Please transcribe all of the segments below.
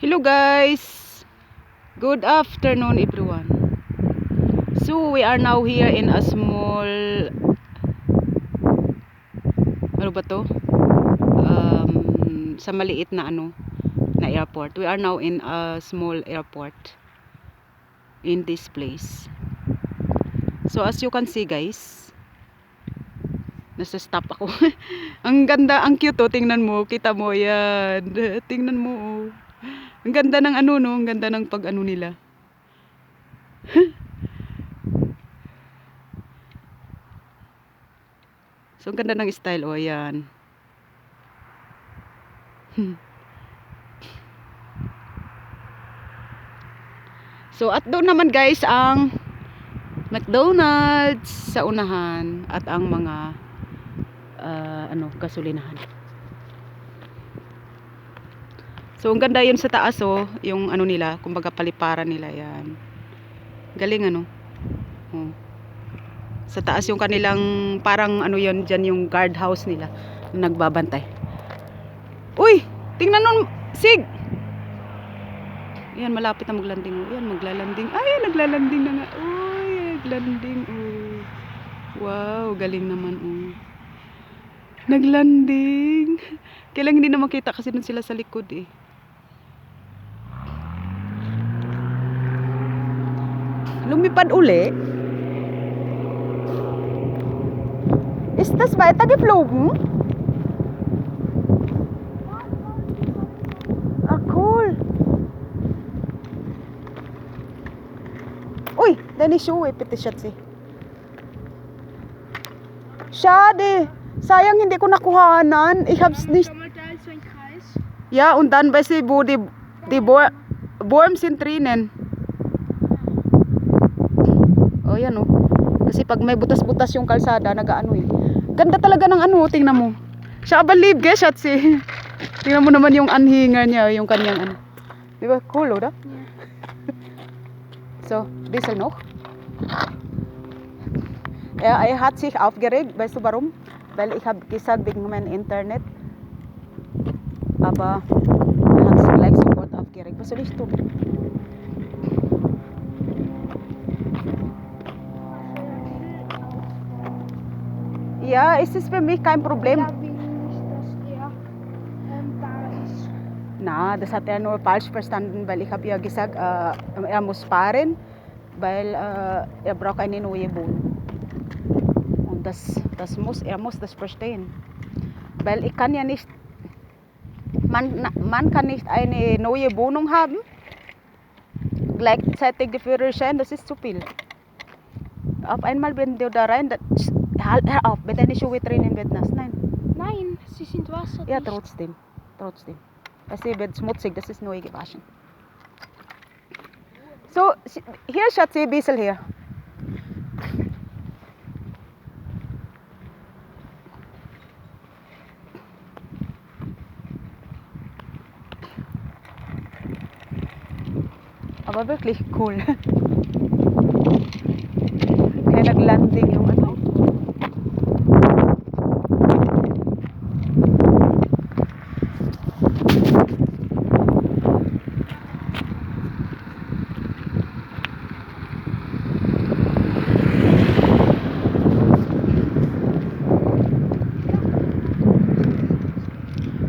Hello guys, good afternoon everyone. So we are now here in a small, ano ba to? Sa maliit na na airport. We are now in a small airport in this place. So as you can see guys, nasa stop ako. Ang ganda, ang cute oh, tingnan mo, kita mo yan. Tingnan mo oh. Ang ganda ng no, ang ganda ng pag nila. So, ang ganda ng style. O, ayan. So, at doon naman guys, ang McDonald's sa unahan at ang mga gasolinahan. So, ang ganda yun sa taas, oh. Yung nila, kumbaga paliparan nila, yan. Galing, Oh. Sa taas yung kanilang, parang yan, dyan yung guardhouse nila. Nagbabantay. Uy! Tingnan nun, Sig! Yan, malapit na maglanding. Oh. Yan, maglalanding. Ay, naglalanding na nga. Uy, naglanding. Oh. Wow, galing naman. Oh. Naglanding. Kailang hindi na makita kasi dun sila sa likod eh. Lumipad uli. Is das weitergeflogen? Ah, cool. Ui, deine Schuhe, bitte, Schatzi. Schade. Sayang, hindi ko nakuhanan. Ich hab's nicht. Ja, und dann, weißt du, wo die Worms sind drinnen. Oh, yan oh. Kasi pag may butas-butas yung kalsada, nag-ano eh. Ganda talaga ng tingnan mo. Siya believe, guys, Schatzi. Tingnan mo naman yung anhinger niya, yung kanyang Di ba? Cool, oder? Yeah. So, bisschen noch. Er hat sich aufgeregt, weißt du warum? Weil ich habe gesagt, wegen meinem Internet. Aber er hat sich gleich sofort aufgeregt. Was soll ich tun? Ja, es ist für mich kein Problem. Na, das hat er nur falsch verstanden, weil ich habe ja gesagt, er muss fahren, weil er braucht eine neue Wohnung. Und er muss das verstehen. Weil ich kann ja nicht, man kann nicht eine neue Wohnung haben, gleichzeitig die Führerschein, das ist zu viel. Auf einmal, wenn du da rein, hör auf, wenn deine Schuhe drinnen wird nass. Nein. Nein, sie sind wasserdicht. Ja, trotzdem. Weißt du, wird schmutzig, das ist neu gewaschen. So, hier, Schatzi, ein bisschen hier. Aber wirklich cool. Kaya naglanding yung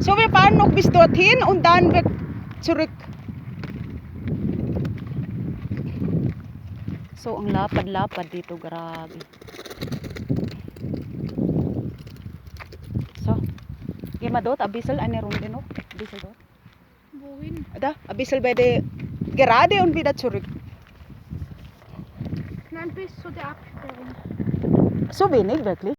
So, wir fahren noch bis dorthin und dann wird zurück. So, ang lapad-lapad dito, grabe. So, gehen wir dort ein bisschen eine Runde noch. Ein bisschen dort. Wohin? Da, ein bisschen bei der gerade und wieder zurück. Nein, bis zu der Absperrung. So wenig, wirklich?